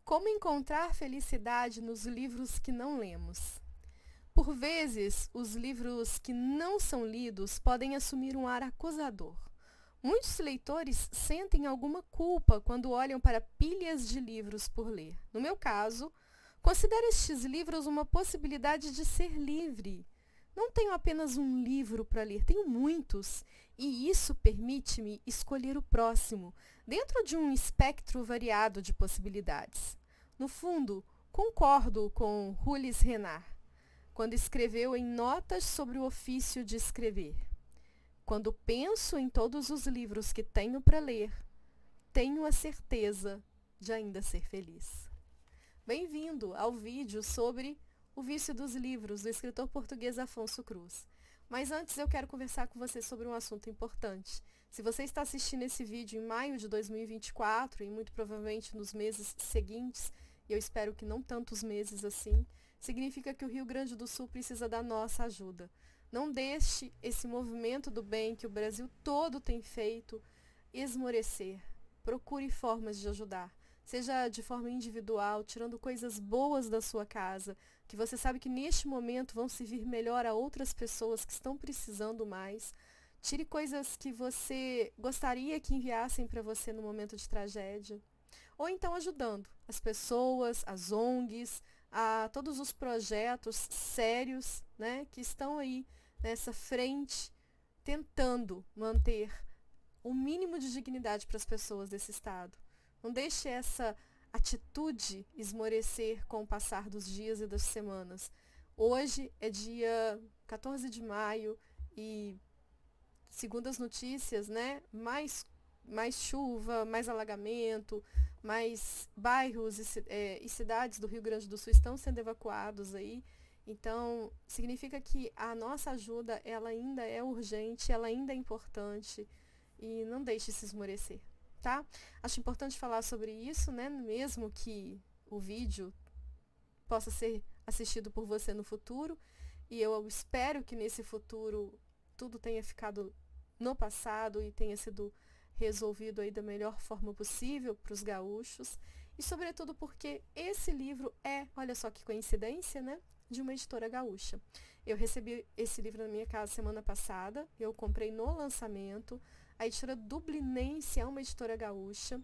Como encontrar felicidade nos livros que não lemos? Por vezes, os livros que não são lidos podem assumir um ar acusador. Muitos leitores sentem alguma culpa quando olham para pilhas de livros por ler. No meu caso, considero estes livros uma possibilidade de ser livre. Não tenho apenas um livro para ler, tenho muitos, e isso permite-me escolher o próximo, dentro de um espectro variado de possibilidades. No fundo, concordo com Ulysse Renard, quando escreveu em Notas sobre o ofício de escrever. Quando penso em todos os livros que tenho para ler, tenho a certeza de ainda ser feliz. Bem-vindo ao vídeo sobre O Vício dos Livros, do escritor português Afonso Cruz. Mas antes eu quero conversar com você sobre um assunto importante. Se você está assistindo esse vídeo em maio de 2024 e muito provavelmente nos meses seguintes, e eu espero que não tantos meses assim, significa que o Rio Grande do Sul precisa da nossa ajuda. Não deixe esse movimento do bem que o Brasil todo tem feito esmorecer. Procure formas de ajudar. Seja de forma individual, tirando coisas boas da sua casa, que você sabe que neste momento vão servir melhor a outras pessoas que estão precisando mais. Tire coisas que você gostaria que enviassem para você no momento de tragédia. Ou então ajudando as pessoas, as ONGs, a todos os projetos sérios, né, que estão aí nessa frente tentando manter o mínimo de dignidade para as pessoas desse estado. Não deixe essa atitude esmorecer com o passar dos dias e das semanas. Hoje é dia 14 de maio e, segundo as notícias, né, mais chuva, mais alagamento, mais bairros e cidades do Rio Grande do Sul estão sendo evacuados aí. Então, significa que a nossa ajuda, ela ainda é urgente, ela ainda é importante e não deixe se esmorecer, tá? Acho importante falar sobre isso, né? Mesmo que o vídeo possa ser assistido por você no futuro, e eu espero que nesse futuro tudo tenha ficado no passado e tenha sido resolvido aí da melhor forma possível para os gaúchos, e sobretudo porque esse livro olha só que coincidência, né, de uma editora gaúcha. Eu recebi esse livro na minha casa semana passada, eu comprei no lançamento. A editora Dublinense é uma editora gaúcha,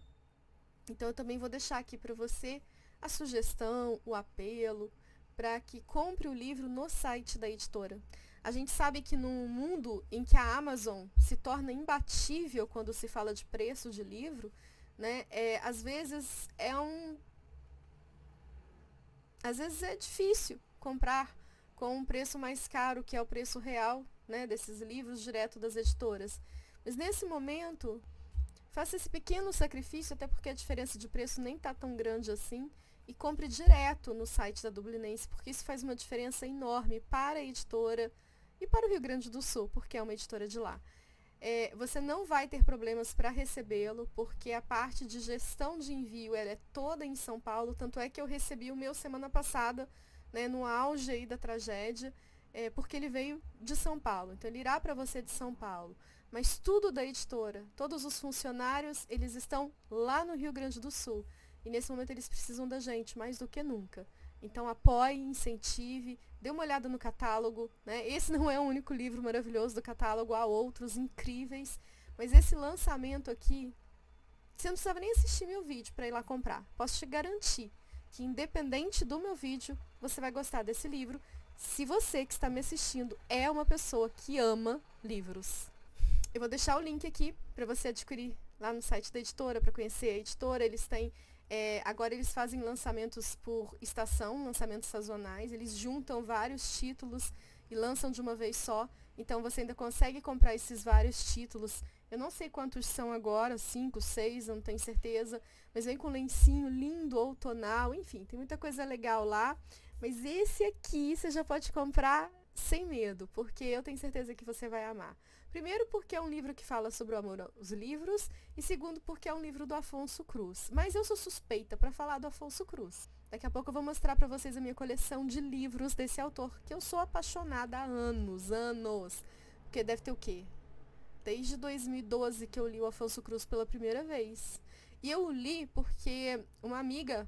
então eu também vou deixar aqui para você a sugestão, o apelo, para que compre o livro no site da editora. A gente sabe que num mundo em que a Amazon se torna imbatível quando se fala de preço de livro, né, às vezes é difícil comprar com um preço mais caro, que é o preço real, né, desses livros direto das editoras. Mas nesse momento, faça esse pequeno sacrifício, até porque a diferença de preço nem está tão grande assim, e compre direto no site da Dublinense, porque isso faz uma diferença enorme para a editora e para o Rio Grande do Sul, porque é uma editora de lá. Você não vai ter problemas para recebê-lo, porque a parte de gestão de envio ela é toda em São Paulo, tanto é que eu recebi o meu semana passada, né, no auge aí da tragédia, porque ele veio de São Paulo, então ele irá para você de São Paulo. Mas tudo da editora, todos os funcionários, eles estão lá no Rio Grande do Sul. E nesse momento eles precisam da gente, mais do que nunca. Então apoie, incentive, dê uma olhada no catálogo, né? Esse não é o único livro maravilhoso do catálogo, há outros incríveis. Mas esse lançamento aqui, você não precisava nem assistir meu vídeo para ir lá comprar. Posso te garantir que, independente do meu vídeo, você vai gostar desse livro, se você que está me assistindo é uma pessoa que ama livros. Eu vou deixar o link aqui para você adquirir lá no site da editora, para conhecer a editora. Eles têm, agora eles fazem lançamentos por estação, lançamentos sazonais. Eles juntam vários títulos e lançam de uma vez só. Então você ainda consegue comprar esses vários títulos. Eu não sei quantos são agora, 5, 6, eu não tenho certeza. Mas vem com lencinho lindo, outonal, enfim, tem muita coisa legal lá. Mas esse aqui você já pode comprar sem medo, porque eu tenho certeza que você vai amar. Primeiro, porque é um livro que fala sobre o amor aos livros, e segundo, porque é um livro do Afonso Cruz. Mas eu sou suspeita para falar do Afonso Cruz. Daqui a pouco eu vou mostrar para vocês a minha coleção de livros desse autor, que eu sou apaixonada há anos. Porque deve ter o quê? Desde 2012 que eu li o Afonso Cruz pela primeira vez. E eu o li porque uma amiga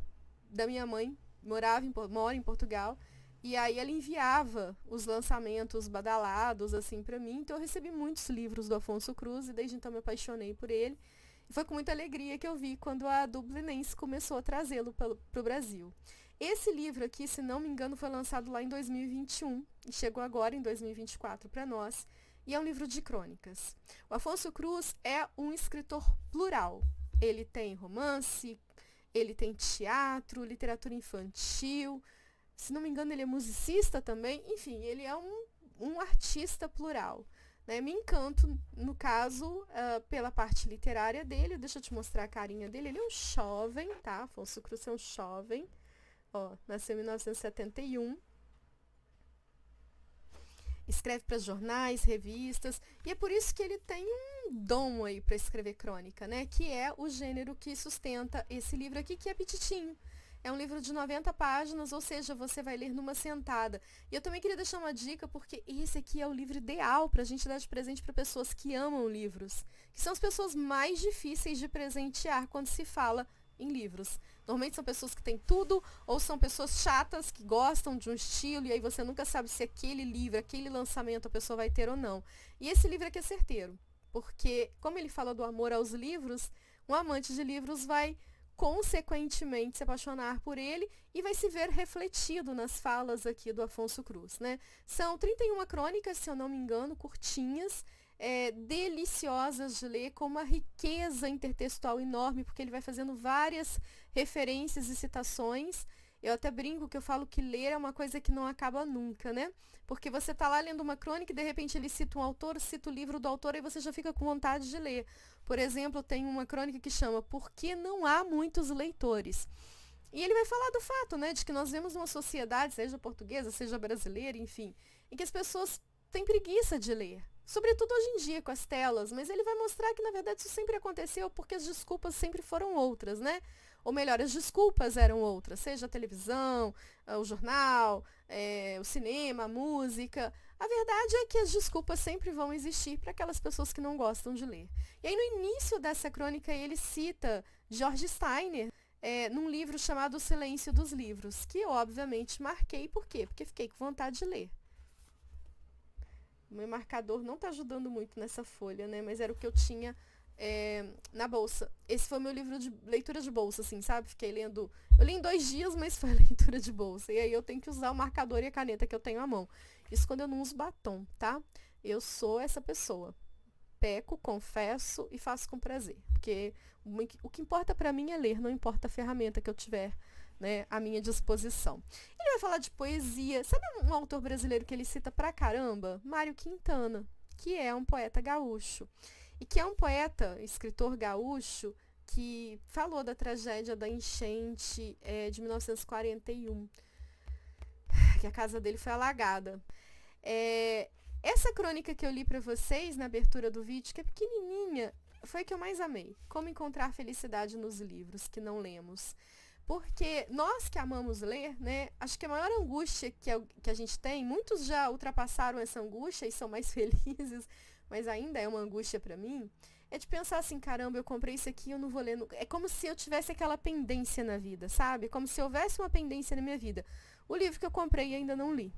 da minha mãe, mora em Portugal, e aí ela enviava os lançamentos badalados, assim, para mim. Então eu recebi muitos livros do Afonso Cruz e desde então me apaixonei por ele. E foi com muita alegria que eu vi quando a Dublinense começou a trazê-lo para o Brasil. Esse livro aqui, se não me engano, foi lançado lá em 2021 e chegou agora em 2024 para nós. E é um livro de crônicas. O Afonso Cruz é um escritor plural. Ele tem romance, ele tem teatro, literatura infantil. Se não me engano, ele é musicista também. Enfim, ele é um artista plural. Né? Me encanto, no caso, pela parte literária dele. Deixa eu te mostrar a carinha dele. Ele é um jovem, tá? Afonso Cruz é um jovem. Ó, nasceu em 1971. Escreve para jornais, revistas, e é por isso que ele tem um dom aí para escrever crônica, né? Que é o gênero que sustenta esse livro aqui, que é pititinho. É um livro de 90 páginas, ou seja, você vai ler numa sentada. E eu também queria deixar uma dica, porque esse aqui é o livro ideal para a gente dar de presente para pessoas que amam livros, que são as pessoas mais difíceis de presentear quando se fala em livros. Normalmente são pessoas que têm tudo, ou são pessoas chatas que gostam de um estilo, e aí você nunca sabe se aquele livro, aquele lançamento a pessoa vai ter ou não. E esse livro aqui é certeiro, porque como ele fala do amor aos livros, um amante de livros vai consequentemente se apaixonar por ele e vai se ver refletido nas falas aqui do Afonso Cruz, né? São 31 crônicas, se eu não me engano, curtinhas, deliciosas de ler, com uma riqueza intertextual enorme, porque ele vai fazendo várias referências e citações. Eu até brinco que eu falo que ler é uma coisa que não acaba nunca, né? Porque você tá lá lendo uma crônica e de repente ele cita um autor, cita o livro do autor e você já fica com vontade de ler. Por exemplo, tem uma crônica que chama Por que não há muitos leitores? E ele vai falar do fato, né, de que nós vemos uma sociedade, seja portuguesa, seja brasileira, enfim, em que as pessoas têm preguiça de ler. Sobretudo hoje em dia com as telas, mas ele vai mostrar que na verdade isso sempre aconteceu porque as desculpas sempre foram outras, né? Ou melhor, as desculpas eram outras, seja a televisão, o jornal, o cinema, a música. A verdade é que as desculpas sempre vão existir para aquelas pessoas que não gostam de ler. E aí no início dessa crônica ele cita George Steiner, num livro chamado O Silêncio dos Livros, que eu obviamente marquei. Por quê? Porque fiquei com vontade de ler. O meu marcador não está ajudando muito nessa folha, né? Mas era o que eu tinha na bolsa. Esse foi o meu livro de leitura de bolsa, assim, sabe? Fiquei lendo. Eu li em 2 dias, mas foi leitura de bolsa. E aí eu tenho que usar o marcador e a caneta que eu tenho à mão. Isso quando eu não uso batom, tá? Eu sou essa pessoa. Peco, confesso e faço com prazer. Porque o que importa pra mim é ler, não importa a ferramenta que eu tiver, né, à minha disposição. Ele vai falar de poesia. Sabe um autor brasileiro que ele cita pra caramba? Mário Quintana, que é um poeta gaúcho. E que é um poeta, escritor gaúcho, que falou da tragédia da enchente de 1941, que a casa dele foi alagada. Essa crônica que eu li pra vocês na abertura do vídeo, que é pequenininha, foi a que eu mais amei. Como encontrar felicidade nos livros que não lemos. Porque nós que amamos ler, né, acho que a maior angústia que a gente tem, muitos já ultrapassaram essa angústia e são mais felizes, mas ainda é uma angústia para mim, é de pensar assim, caramba, eu comprei isso aqui, eu não vou ler. É como se eu tivesse aquela pendência na vida, sabe? Como se houvesse uma pendência na minha vida. O livro que eu comprei ainda não li.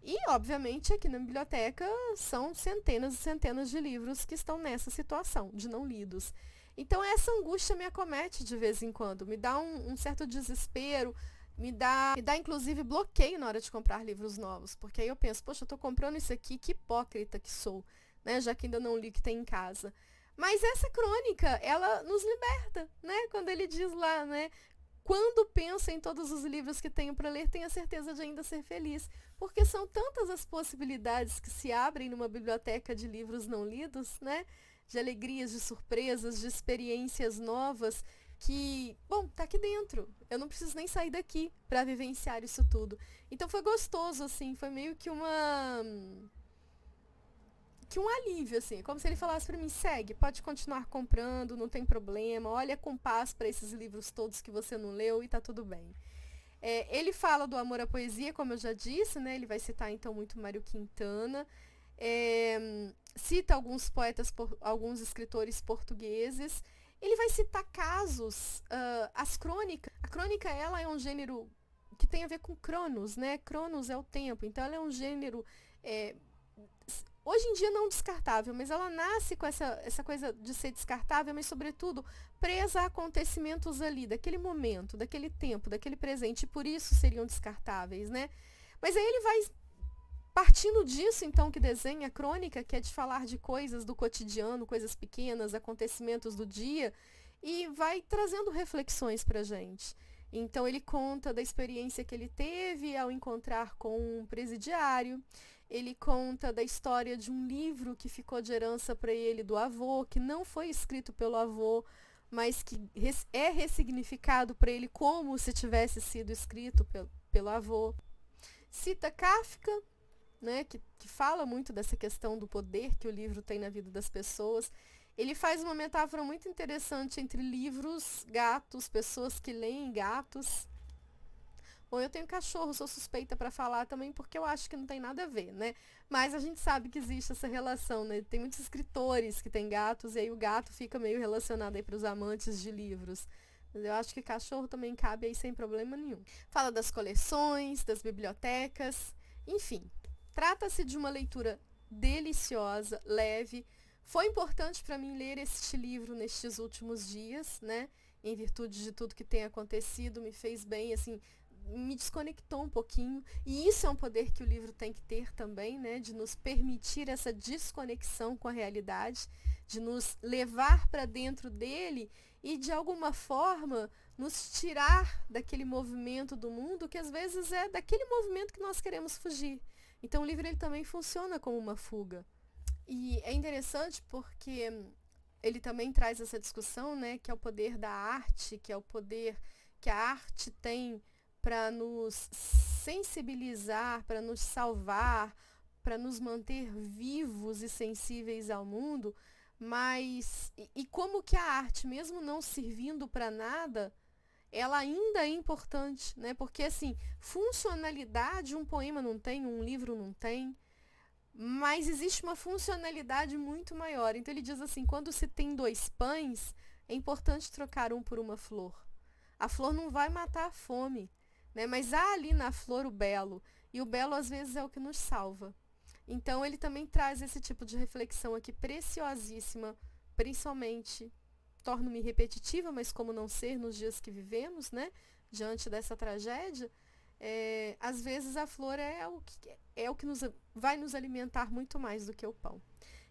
E, obviamente, aqui na biblioteca são centenas e centenas de livros que estão nessa situação, de não lidos. Então, essa angústia me acomete de vez em quando, me dá um certo desespero, me dá inclusive bloqueio na hora de comprar livros novos, porque aí eu penso, poxa, eu estou comprando isso aqui, que hipócrita que sou, né, já que ainda não li o que tem em casa. Mas essa crônica, ela nos liberta, né, quando ele diz lá, né, quando pensa em todos os livros que tenho para ler, tenha certeza de ainda ser feliz, porque são tantas as possibilidades que se abrem numa biblioteca de livros não lidos, né, de alegrias, de surpresas, de experiências novas, que, bom, tá aqui dentro. Eu não preciso nem sair daqui para vivenciar isso tudo. Então foi gostoso, assim, foi meio que um alívio, assim, como se ele falasse para mim, segue, pode continuar comprando, não tem problema, olha com paz para esses livros todos que você não leu e tá tudo bem. Ele fala do amor à poesia, como eu já disse, né, ele vai citar então muito Mário Quintana, cita alguns poetas, alguns escritores portugueses, Ele vai citar casos, as crônicas. A crônica, ela é um gênero que tem a ver com Cronos, né? Cronos é o tempo, então ela é um gênero, hoje em dia não descartável, mas ela nasce com essa coisa de ser descartável, mas sobretudo presa a acontecimentos ali, daquele momento, daquele tempo, daquele presente, e por isso seriam descartáveis, né? Mas aí ele vai partindo disso, então, que desenha a crônica, que é de falar de coisas do cotidiano, coisas pequenas, acontecimentos do dia, e vai trazendo reflexões para a gente. Então, ele conta da experiência que ele teve ao encontrar com um presidiário, ele conta da história de um livro que ficou de herança para ele do avô, que não foi escrito pelo avô, mas que é ressignificado para ele como se tivesse sido escrito pelo avô. Cita Kafka, né, que fala muito dessa questão do poder que o livro tem na vida das pessoas. Ele faz uma metáfora muito interessante entre livros, gatos, pessoas que leem gatos. Bom, eu tenho cachorro, sou suspeita para falar também, porque eu acho que não tem nada a ver, né? Mas a gente sabe que existe essa relação, né? Tem muitos escritores que têm gatos, e aí o gato fica meio relacionado aí para os amantes de livros. Mas eu acho que cachorro também cabe aí sem problema nenhum. Fala das coleções, das bibliotecas, enfim. Trata-se de uma leitura deliciosa, leve. Foi importante para mim ler este livro nestes últimos dias, né? Em virtude de tudo que tem acontecido, me fez bem, assim, me desconectou um pouquinho. E isso é um poder que o livro tem que ter também, né? De nos permitir essa desconexão com a realidade, de nos levar para dentro dele e, de alguma forma, nos tirar daquele movimento do mundo que às vezes é daquele movimento que nós queremos fugir. Então o livro ele também funciona como uma fuga. E é interessante porque ele também traz essa discussão, né, que é o poder da arte, que é o poder que a arte tem para nos sensibilizar, para nos salvar, para nos manter vivos e sensíveis ao mundo, mas e como que a arte, mesmo não servindo para nada, ela ainda é importante, né? Porque, assim, funcionalidade um poema não tem, um livro não tem, mas existe uma funcionalidade muito maior. Então, ele diz assim, quando se tem 2 pães, é importante trocar um por uma flor. A flor não vai matar a fome, né? Mas há ali na flor o belo, e o belo, às vezes, é o que nos salva. Então, ele também traz esse tipo de reflexão aqui, preciosíssima, principalmente torno-me repetitiva, mas como não ser nos dias que vivemos, né? Diante dessa tragédia, às vezes a flor é o que vai nos alimentar muito mais do que o pão.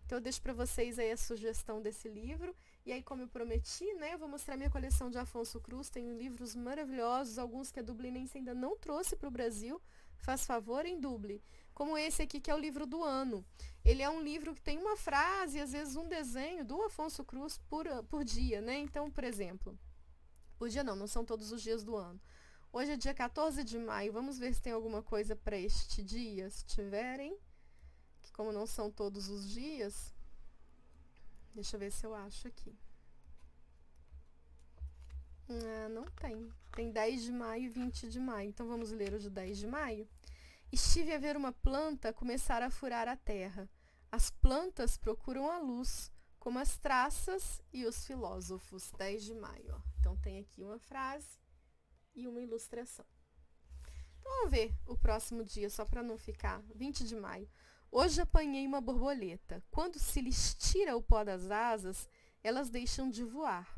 Então eu deixo para vocês aí a sugestão desse livro. E aí, como eu prometi, né, eu vou mostrar minha coleção de Afonso Cruz. Tenho livros maravilhosos, alguns que a Dublinense ainda não trouxe para o Brasil. Faz favor em Dublin. Como esse aqui, que é o livro do ano. Ele é um livro que tem uma frase e às vezes um desenho do Afonso Cruz por dia, né? Então, por exemplo, por dia não são todos os dias do ano. Hoje é dia 14 de maio, vamos ver se tem alguma coisa para este dia, se tiverem, que como não são todos os dias, deixa eu ver se eu acho aqui. Não tem. Tem 10 de maio e 20 de maio, então vamos ler o de 10 de maio. Estive a ver uma planta começar a furar a terra. As plantas procuram a luz, como as traças e os filósofos. 10 de maio. Ó. Então tem aqui uma frase e uma ilustração. Então vamos ver o próximo dia, só para não ficar. 20 de maio. Hoje apanhei uma borboleta. Quando se lhes tira o pó das asas, elas deixam de voar.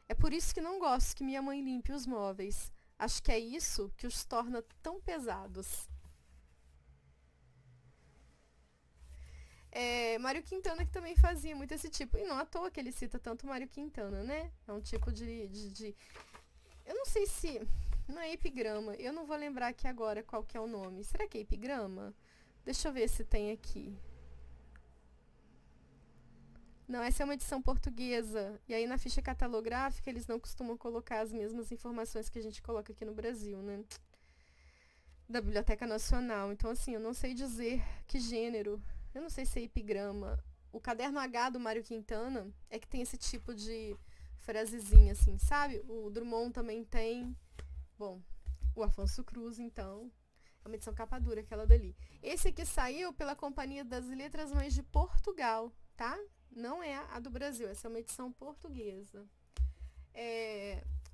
É por isso que não gosto que minha mãe limpe os móveis. Acho que é isso que os torna tão pesados. Mário Quintana que também fazia muito esse tipo. E não à toa que ele cita tanto Mário Quintana, né? É um tipo de... Eu não sei se... Não é epigrama. Eu não vou lembrar aqui agora qual que é o nome. Será que é epigrama? Deixa eu ver se tem aqui. Não, essa é uma edição portuguesa. E aí na ficha catalográfica eles não costumam colocar as mesmas informações que a gente coloca aqui no Brasil, né? Da Biblioteca Nacional. Então, assim, eu não sei dizer que gênero. Eu não sei se é epigrama. O caderno H do Mário Quintana é que tem esse tipo de frasezinha, assim, sabe? O Drummond também tem. Bom, o Afonso Cruz, então, é uma edição capa dura, aquela dali. Esse aqui saiu pela Companhia das Letras Mães de Portugal, tá? Não é a do Brasil, essa é uma edição portuguesa.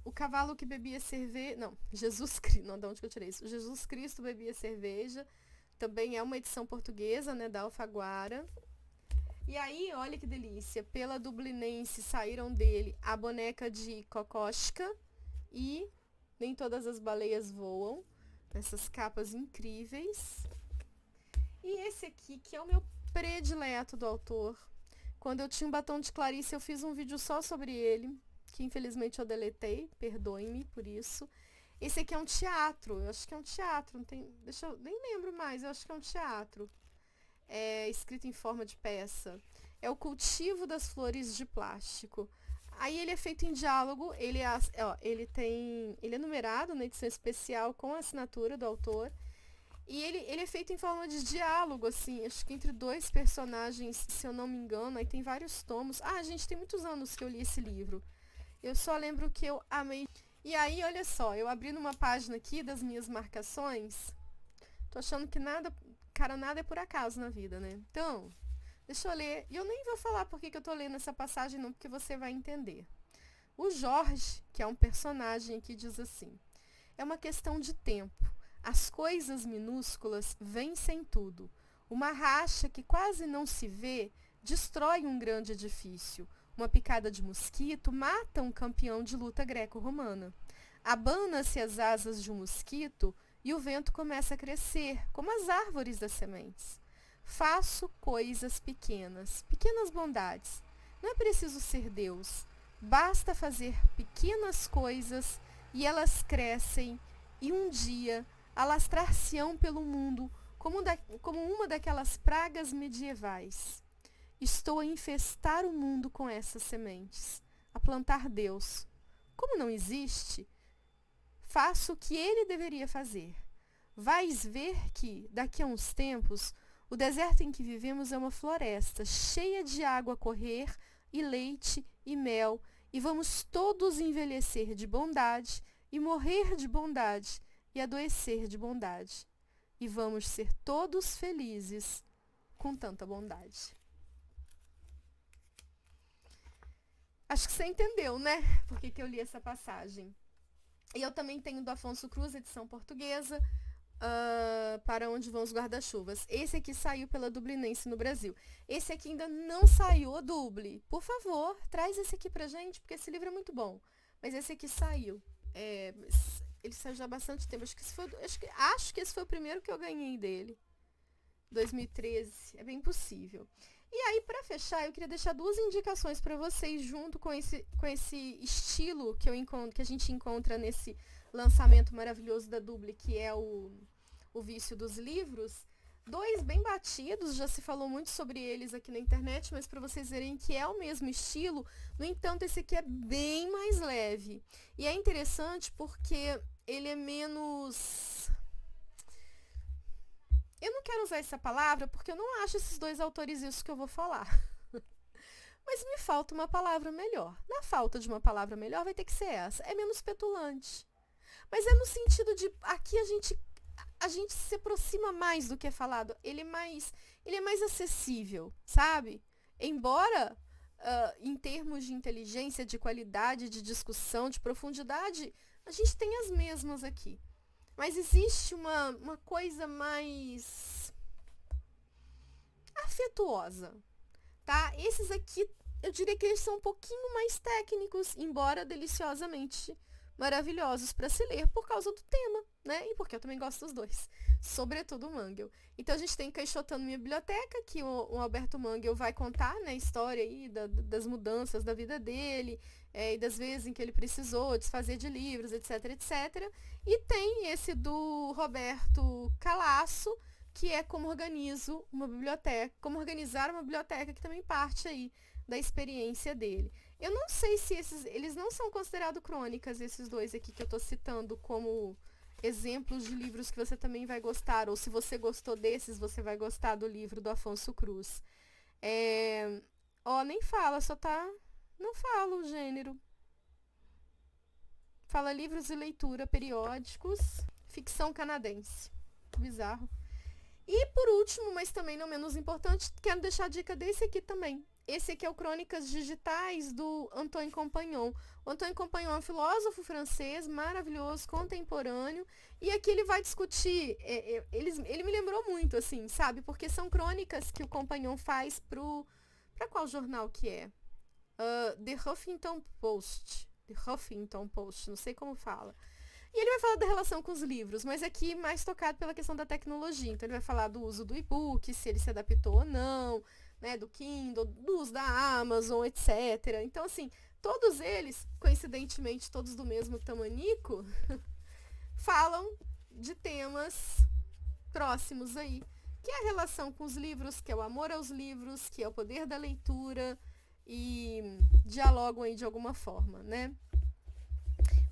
O cavalo que bebia cerveja... Não, Jesus Cristo... Não, de onde que eu tirei isso? Jesus Cristo bebia cerveja. Também é uma edição portuguesa, né, da Alfaguara. E aí, olha que delícia. Pela Dublinense saíram dele A Boneca de Kokoschka e Nem Todas as Baleias Voam. Essas capas incríveis. E esse aqui, que é o meu predileto do autor. Quando eu tinha um batom de Clarice, eu fiz um vídeo só sobre ele, que infelizmente eu deletei, perdoe-me por isso. Esse aqui é um teatro, eu acho que é um teatro, não tem, nem lembro mais, eu acho que é um teatro. É escrito em forma de peça. É O Cultivo das Flores de Plástico. Aí ele é feito em diálogo, ele é numerado na edição especial com a assinatura do autor. E ele é feito em forma de diálogo, assim, acho que entre dois personagens, se eu não me engano, aí tem vários tomos. Ah, gente, tem muitos anos que eu li esse livro. Eu só lembro que eu amei. E aí, olha só, eu abri numa página aqui das minhas marcações. Tô achando que nada é por acaso na vida, né? Então, deixa eu ler. E eu nem vou falar por que eu tô lendo essa passagem, não, porque você vai entender. O Jorge, que é um personagem aqui, diz assim: é uma questão de tempo. As coisas minúsculas vencem tudo. Uma racha que quase não se vê destrói um grande edifício. Uma picada de mosquito mata um campeão de luta greco-romana. Abana-se as asas de um mosquito e o vento começa a crescer, como as árvores das sementes. Faço coisas pequenas, pequenas bondades. Não é preciso ser Deus. Basta fazer pequenas coisas e elas crescem e um dia alastrar-se-ão pelo mundo como uma daquelas pragas medievais. Estou a infestar o mundo com essas sementes, a plantar Deus. Como não existe, faço o que ele deveria fazer. Vais ver que, daqui a uns tempos, o deserto em que vivemos é uma floresta, cheia de água a correr, e leite e mel, e vamos todos envelhecer de bondade, e morrer de bondade, e adoecer de bondade. E vamos ser todos felizes com tanta bondade. Acho que você entendeu, né? Por que eu li essa passagem. E eu também tenho do Afonso Cruz, edição portuguesa, Para Onde Vão os Guarda-Chuvas. Esse aqui saiu pela Dublinense no Brasil. Esse aqui ainda não saiu, Dubli. Por favor, traz esse aqui pra gente, porque esse livro é muito bom. Mas esse aqui saiu. Ele saiu já há bastante tempo. Acho que esse foi o primeiro que eu ganhei dele. 2013. É bem possível. E aí, para fechar, eu queria deixar duas indicações para vocês, junto com esse estilo que a gente encontra nesse lançamento maravilhoso da Dubli, que é o Vício dos Livros. Dois bem batidos, já se falou muito sobre eles aqui na internet, mas para vocês verem que é o mesmo estilo. No entanto, esse aqui é bem mais leve. E é interessante porque ele é menos... Eu não quero usar essa palavra porque eu não acho esses dois autores isso que eu vou falar. Mas me falta uma palavra melhor. Na falta de uma palavra melhor vai ter que ser essa. É menos petulante. Mas é no sentido de... Aqui a gente se aproxima mais do que é falado. Ele é mais acessível, sabe? Embora, em termos de inteligência, de qualidade, de discussão, de profundidade, a gente tem as mesmas aqui. Mas existe uma coisa mais afetuosa, tá? Esses aqui, eu diria que eles são um pouquinho mais técnicos, embora deliciosamente maravilhosos para se ler por causa do tema, né? E porque eu também gosto dos dois, sobretudo o Mangel. Então a gente tem Caixotando Minha Biblioteca, que o Alberto Mangel vai contar, né, a história aí das mudanças da vida dele, e das vezes em que ele precisou desfazer de livros, etc, etc. E tem esse do Roberto Calasso, que é como organizar uma biblioteca, que também parte aí da experiência dele. Eu não sei se eles não são considerados crônicas, esses dois aqui que eu estou citando como exemplos de livros que você também vai gostar, ou se você gostou desses, você vai gostar do livro do Afonso Cruz. Nem fala, não fala o gênero. Fala livros de leitura periódicos, ficção canadense. Bizarro. E por último, mas também não menos importante, quero deixar a dica desse aqui também. Esse aqui é o Crônicas Digitais do Antoine Compagnon. O Antoine Compagnon é um filósofo francês maravilhoso, contemporâneo, e aqui ele vai discutir, ele me lembrou muito, assim, sabe? Porque são crônicas que o Compagnon faz para qual jornal que é? The Huffington Post. The Huffington Post, não sei como fala. E ele vai falar da relação com os livros, mas aqui mais tocado pela questão da tecnologia. Então ele vai falar do uso do e-book, se ele se adaptou ou não, né, do Kindle, do uso da Amazon, etc. Então, assim, todos eles, coincidentemente, todos do mesmo tamanico, falam de temas próximos aí, que é a relação com os livros, que é o amor aos livros, que é o poder da leitura e dialogam aí de alguma forma, né?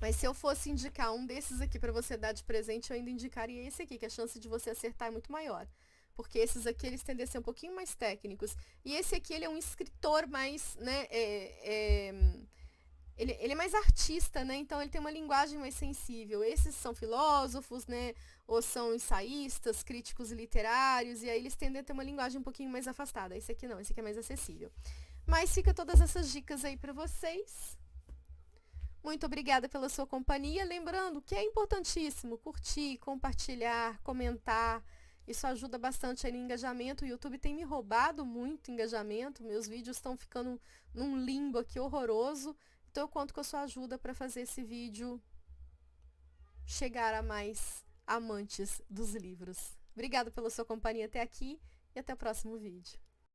Mas se eu fosse indicar um desses aqui para você dar de presente, eu ainda indicaria esse aqui, que a chance de você acertar é muito maior. Porque esses aqui, eles tendem a ser um pouquinho mais técnicos. E esse aqui, ele é um escritor mais, né, ele é mais artista, né? Então ele tem uma linguagem mais sensível. Esses são filósofos, né? Ou são ensaístas, críticos literários, e aí eles tendem a ter uma linguagem um pouquinho mais afastada. Esse aqui não, esse aqui é mais acessível. Mas fica todas essas dicas aí para vocês. Muito obrigada pela sua companhia. Lembrando que é importantíssimo curtir, compartilhar, comentar. Isso ajuda bastante aí no engajamento. O YouTube tem me roubado muito engajamento. Meus vídeos estão ficando num limbo aqui horroroso. Então eu conto com a sua ajuda para fazer esse vídeo chegar a mais amantes dos livros. Obrigada pela sua companhia até aqui e até o próximo vídeo.